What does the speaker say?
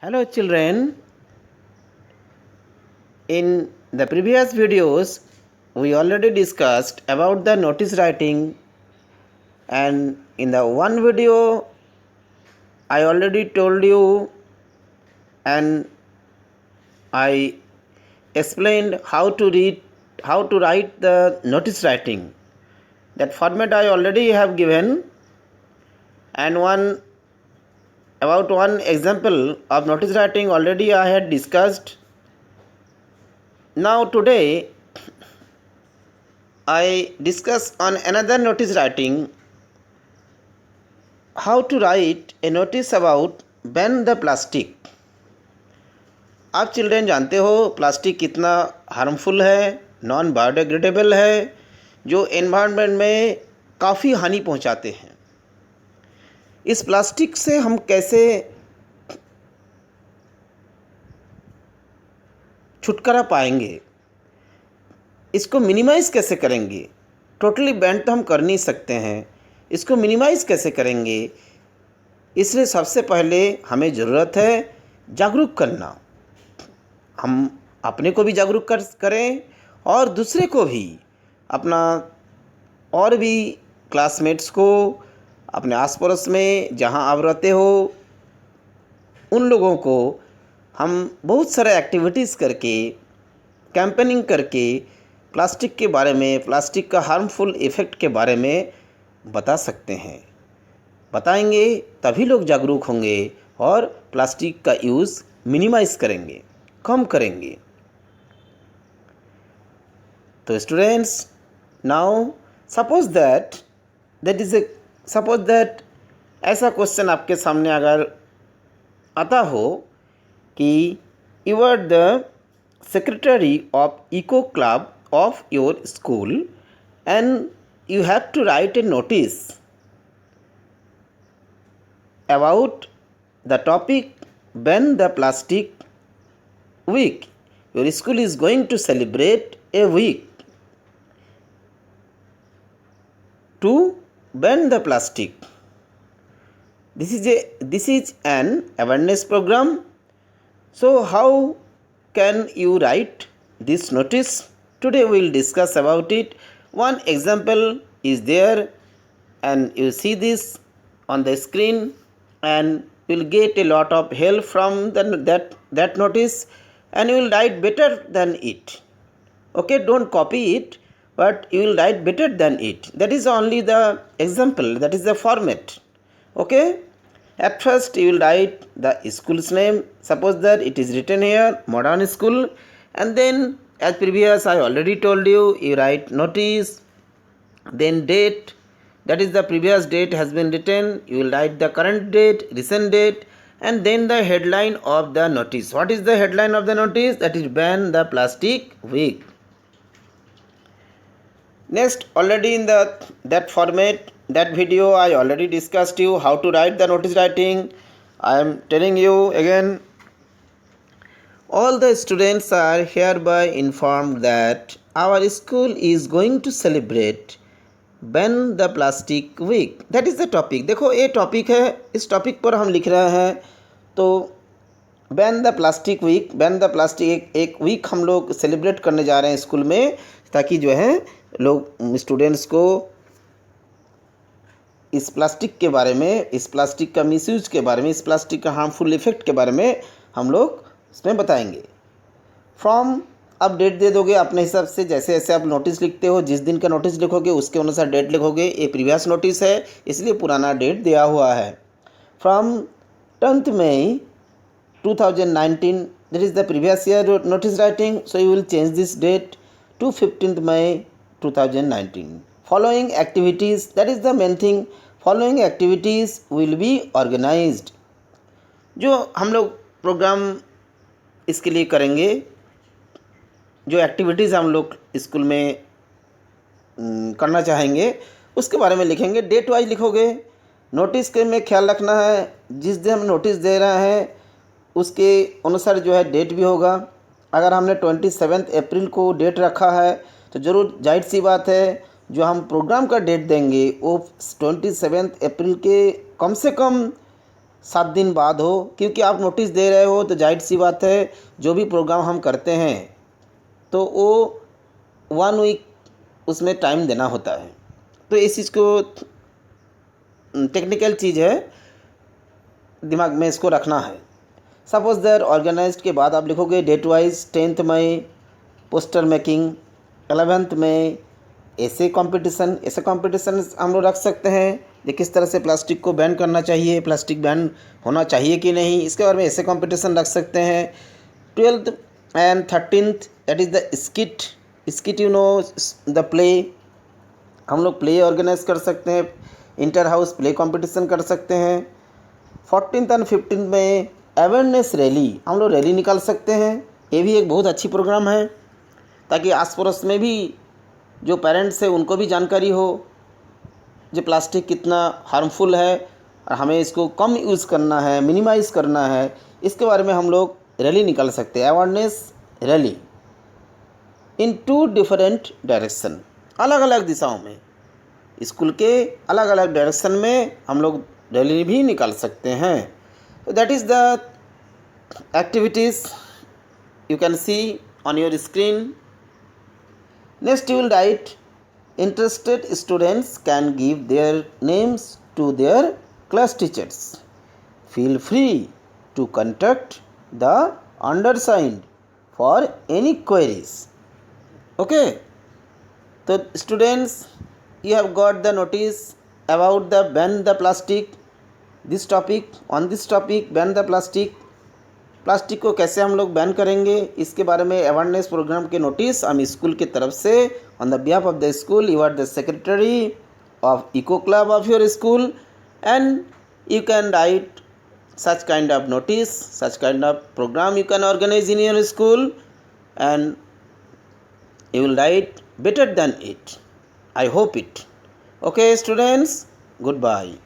Hello children, in the previous videos we already discussed about the notice writing, and in the one video I already told you and I explained how to write the notice writing. That format I already have given, and one example of notice writing already I had discussed. Now today I discuss on another notice writing, how to write a notice about ban the plastic. आप children जानते हो plastic कितना harmful है, non biodegradable है, जो environment में काफ़ी हानि पहुंचाते हैं। इस प्लास्टिक से हम कैसे छुटकारा पाएंगे, इसको मिनिमाइज़ कैसे करेंगे। टोटली बैन तो हम कर नहीं सकते हैं, इसको मिनिमाइज़ कैसे करेंगे। इसलिए सबसे पहले हमें ज़रूरत है जागरूक करना। हम अपने को भी जागरूक करें और दूसरे को भी, अपना और भी क्लासमेट्स को, अपने आस पड़ोस में जहाँ आप रहते हो उन लोगों को हम बहुत सारे एक्टिविटीज़ करके, कैंपेनिंग करके प्लास्टिक के बारे में, प्लास्टिक का हार्मफुल इफ़ेक्ट के बारे में बता सकते हैं। बताएंगे तभी लोग जागरूक होंगे और प्लास्टिक का यूज़ मिनिमाइज़ करेंगे, कम करेंगे। तो स्टूडेंट्स, नाउ सपोज दैट ऐसा क्वेश्चन आपके सामने अगर आता हो कि you are the secretary of eco club of your school and you have to write a notice about the topic ban the plastic week. Your school is going to celebrate a week to ban the plastic. This is an awareness program. So how can you write this notice? Today we will discuss about it. One example is there and you see this on the screen, and you will get a lot of help from that notice, and you will write better than it. Okay, don't copy it, but you will write better than it. That is only the example, that is the format. Okay, at first you will write the school's name. Suppose that it is written here modern school, and then as previous I already told you, you write notice, then date, that is the previous date has been written. You will write the current date, recent date, and then the headline of the notice. What is the headline of the notice? That is ban the plastic week. Next, already in that format, that video I already discussed you how to write the notice writing. I am telling you again, all the students are hereby informed that our school is going to celebrate ban the plastic week. That is the topic. देखो ये topic है, इस topic पर हम लिख रहे हैं. तो ban the plastic week, ban the plastic, एक वीक हम लोग सेलिब्रेट करने जा रहे हैं स्कूल में, ताकि जो है लोग स्टूडेंट्स को इस प्लास्टिक के बारे में, इस प्लास्टिक का मिसयूज के बारे में, इस प्लास्टिक का हार्मफुल इफ़ेक्ट के बारे में हम लोग इसमें बताएंगे. फ्रॉम, अब डेट दे दोगे अपने हिसाब से, जैसे जैसे आप नोटिस लिखते हो, जिस दिन का नोटिस लिखोगे उसके अनुसार डेट लिखोगे. ये प्रीवियस नोटिस है इसलिए पुराना डेट दिया हुआ है. From 10th May 2019, that is the previous year notice writing, so you will change this date to 15th May 2019. Following activities, that is the main thing, following activities will be organized. जो हम लोग programme इसके लिए करेंगे, जो activities हम लोग school में करना चाहेंगे उसके बारे में लिखेंगे. डेट वाइज लिखोगे. नोटिस के में ख्याल रखना है, जिस दिन हम नोटिस दे रहे हैं उसके अनुसार जो है डेट भी होगा. अगर हमने 27 अप्रैल को डेट रखा है तो ज़रूर, जाहिर सी बात है, जो हम प्रोग्राम का डेट देंगे वो 27 अप्रैल के कम से कम 7 दिन बाद हो, क्योंकि आप नोटिस दे रहे हो तो जाहिर सी बात है जो भी प्रोग्राम हम करते हैं तो वो 1 वीक उसमें टाइम देना होता है। तो इस चीज़ को टेक्निकल चीज़ है, दिमाग में इसको रखना है। सपोज दैट ऑर्गेनाइज्ड के बाद आप लिखोगे डेट वाइज 10 मई पोस्टर मेकिंग, 11 मई ऐसे कंपटीशन हम लोग रख सकते हैं। ये किस तरह से प्लास्टिक को बैन करना चाहिए, प्लास्टिक बैन होना चाहिए कि नहीं, इसके बारे में ऐसे कंपटीशन रख सकते हैं। 12th and 13th that is the skit you know the play, हम लोग प्ले ऑर्गेनाइज कर सकते हैं, इंटर हाउस प्ले कंपटीशन कर सकते हैं। 14th और 15th में अवेयरनेस रैली, हम लोग रैली निकाल सकते हैं। ये भी एक बहुत अच्छी प्रोग्राम है ताकि आस पड़ोस में भी जो पेरेंट्स है उनको भी जानकारी हो जो प्लास्टिक कितना हार्मफुल है और हमें इसको कम यूज़ करना है, मिनिमाइज़ करना है, इसके बारे में हम लोग रैली निकाल सकते हैं। अवेयरनेस रैली इन 2 डिफरेंट डायरेक्शन, अलग अलग दिशाओं में, स्कूल के अलग अलग डायरेक्शन में हम लोग रैली भी निकाल सकते हैं। तो that is the activities you can see on your screen. Next you will write interested students can give their names to their class teachers. Feel free to contact the undersigned for any queries. Okay, so students, you have got the notice about the ban the plastic, this topic, on this topic ban the plastic, plastic को कैसे हम लोग ban करेंगे इसके बारे में awareness programme के notice हम स्कूल की तरफ से on the behalf of the school, you are the secretary of eco club of your school and you can write such kind of notice, such kind of program you can organize in your school and you will write better than it. I hope it. Okay students, goodbye.